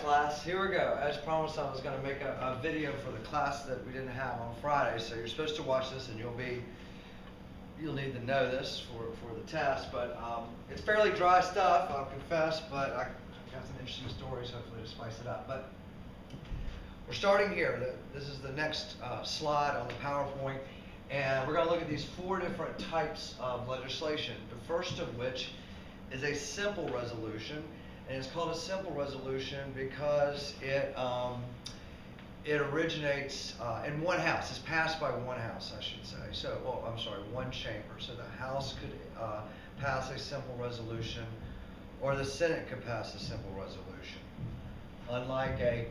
class, here we go. As promised, I was going to make a video for the class that we didn't have on Friday, so you're supposed to watch this and you'll need to know this for the test, but it's fairly dry stuff, I'll confess, but I got some interesting stories, hopefully to spice it up. But we're starting here. This is the next slide on the PowerPoint, and we're going to look at these 4 different types of legislation, the first of which is a simple resolution. And it's called a simple resolution because it originates in one house. It's passed by one house, I should say. So, well, I'm sorry, one chamber. So the House could pass a simple resolution, or the Senate could pass a simple resolution, unlike a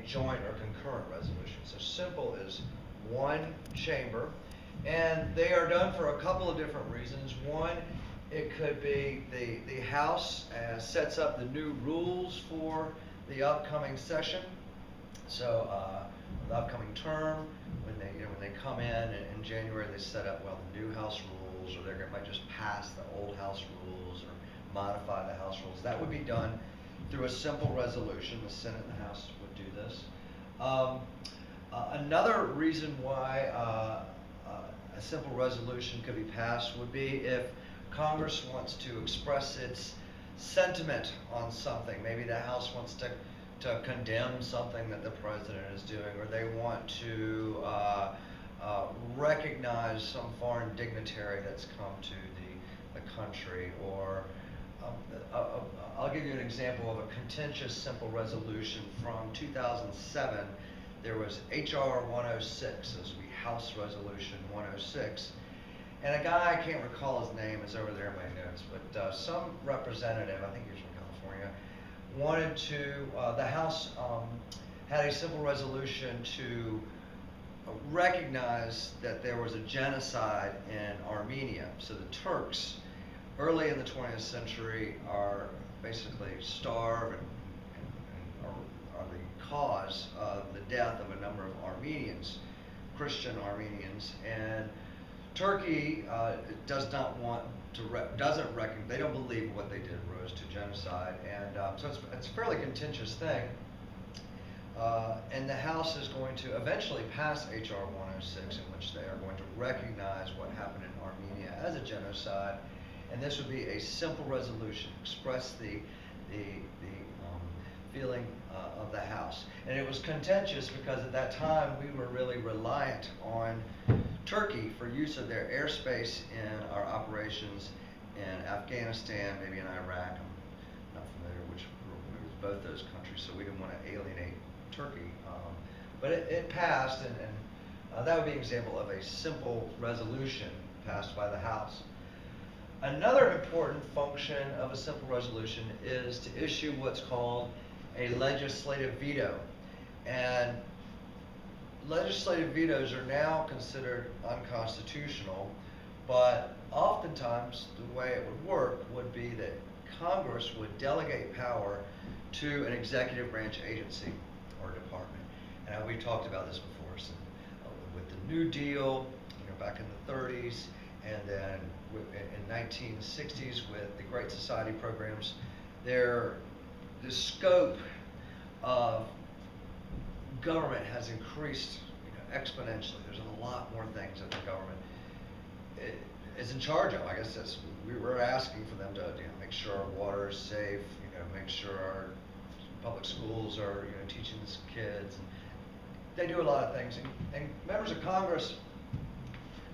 joint or concurrent resolution. So simple is one chamber, and they are done for a couple of different reasons. One, it could be the House sets up the new rules for the upcoming session. So the upcoming term, when they come in January, they set up the new House rules, or they might just pass the old House rules or modify the House rules. That would be done through a simple resolution. The Senate and the House would do this. Another reason why a simple resolution could be passed would be if Congress wants to express its sentiment on something. Maybe the House wants to condemn something that the president is doing, or they want to recognize some foreign dignitary that's come to the country. Or I'll give you an example of a contentious simple resolution from 2007. There was H.R. 106, as we House Resolution 106. And a guy, I can't recall his name, is over there in my notes, but some representative, I think he was from California, wanted to, the House had a simple resolution to recognize that there was a genocide in Armenia. So the Turks, early in the 20th century, are basically starved and are the cause of the death of a number of Armenians, Christian Armenians. And Turkey does not want to, doesn't recognize, they don't believe what they did rose to genocide, and so it's a fairly contentious thing. And the House is going to eventually pass H.R. 106, in which they are going to recognize what happened in Armenia as a genocide, and this would be a simple resolution, express the feeling of the House. And it was contentious because at that time we were really reliant on Turkey for use of their airspace in our operations in Afghanistan, maybe in Iraq. I'm not familiar with both those countries, so we didn't want to alienate Turkey. But it passed, and that would be an example of a simple resolution passed by the House. Another important function of a simple resolution is to issue what's called a legislative veto. And legislative vetoes are now considered unconstitutional, but oftentimes the way it would work would be that Congress would delegate power to an executive branch agency or department. And we've talked about this before, so, with the New Deal, back in the 30s, and then in 1960s with the Great Society programs, the scope of government has increased exponentially. There's a lot more things that the government is in charge of. I guess we were asking for them to make sure our water is safe, make sure our public schools are teaching the kids. And they do a lot of things, and members of Congress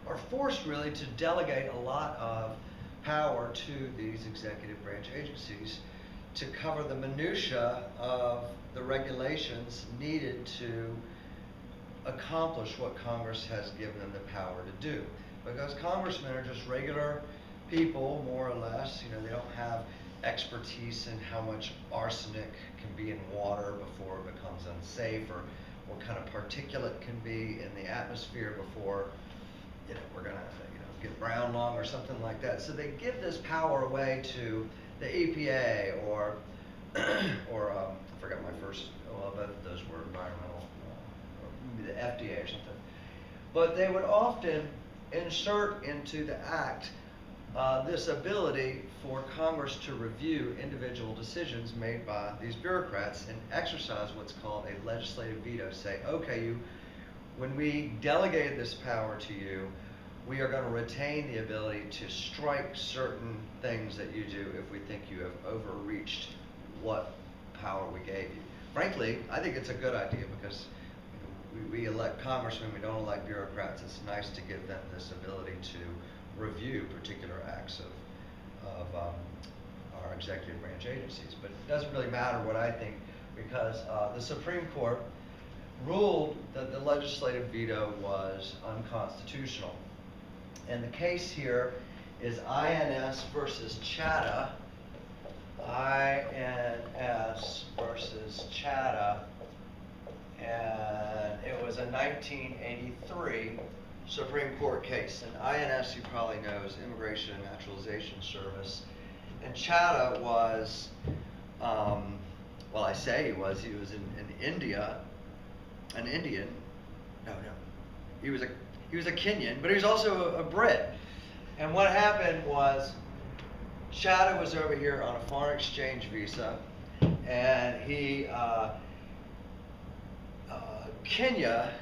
are forced really to delegate a lot of power to these executive branch agencies to cover the minutia of the regulations needed to accomplish what Congress has given them the power to do. Because congressmen are just regular people, more or less. They don't have expertise in how much arsenic can be in water before it becomes unsafe, or what kind of particulate can be in the atmosphere before we're going to get brown lung or something like that. So they give this power away to the EPA or I forgot my first, well, both of those were environmental, or maybe the FDA or something. But they would often insert into the act this ability for Congress to review individual decisions made by these bureaucrats and exercise what's called a legislative veto. Say, okay, when we delegated this power to you, we are going to retain the ability to strike certain things that you do if we think you have overreached what power we gave you. Frankly, I think it's a good idea because we elect congressmen, we don't elect bureaucrats. It's nice to give them this ability to review particular acts of our executive branch agencies. But it doesn't really matter what I think, because the Supreme Court ruled that the legislative veto was unconstitutional. And the case here is INS versus Chadha. INS versus Chadha. And it was a 1983 Supreme Court case. And INS, you probably know, is Immigration and Naturalization Service. And Chadha was, well, I say he was in India, an Indian. No, he was a Kenyan, but he was also a Brit. And what happened was, Chadha was over here on a foreign exchange visa, and Kenya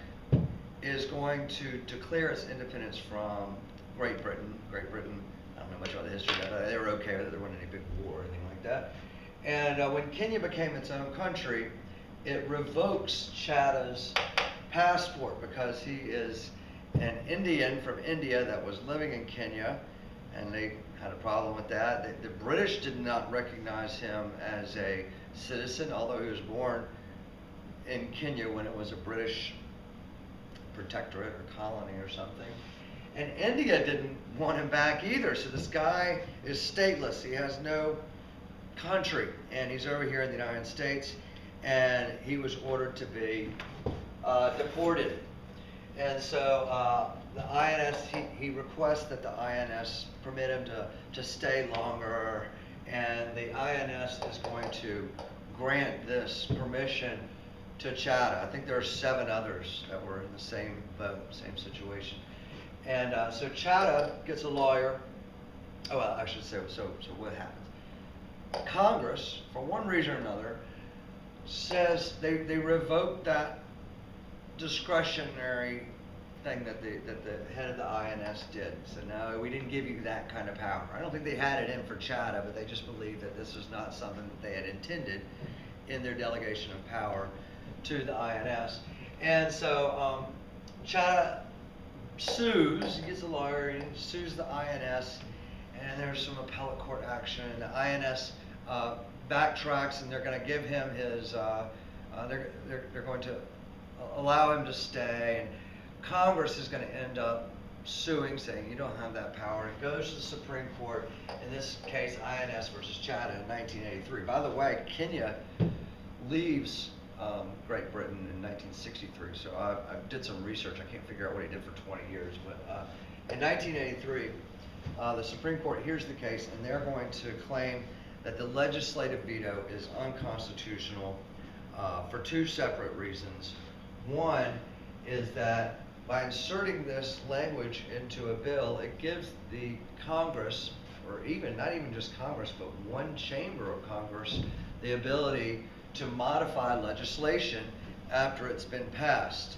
is going to declare its independence from Great Britain. Great Britain, I don't know much about the history of that. They were okay with it. There wasn't any big war or anything like that. And when Kenya became its own country, it revokes Chadha's passport because he is an Indian from India that was living in Kenya, and they had a problem with that. The British did not recognize him as a citizen, although he was born in Kenya when it was a British protectorate or colony or something. And India didn't want him back either, so this guy is stateless. He has no country, and he's over here in the United States, and he was ordered to be deported. And so the INS, he requests that the INS permit him to stay longer, and the INS is going to grant this permission to Chadha. I think there are 7 others that were in the same boat, same situation. And so Chadha gets a lawyer. Oh, well, I should say, so what happens? Congress, for one reason or another, says they revoke that discretionary thing that the head of the INS did. So no, we didn't give you that kind of power. I don't think they had it in for Chadha, but they just believed that this was not something that they had intended in their delegation of power to the INS. And so Chadha sues, he gets a lawyer, and sues the INS, and there's some appellate court action, and the INS backtracks, and they're going to give him his, they're going to allow him to stay, and Congress is going to end up suing, saying you don't have that power. And it goes to the Supreme Court, in this case INS versus Chadha in 1983. By the way, Kenya leaves Great Britain in 1963, so I did some research. I can't figure out what he did for 20 years, but in 1983, the Supreme Court hears the case, and they're going to claim that the legislative veto is unconstitutional for 2 separate reasons. One is that by inserting this language into a bill, it gives the Congress, or even, not even just Congress, but one chamber of Congress, the ability to modify legislation after it's been passed.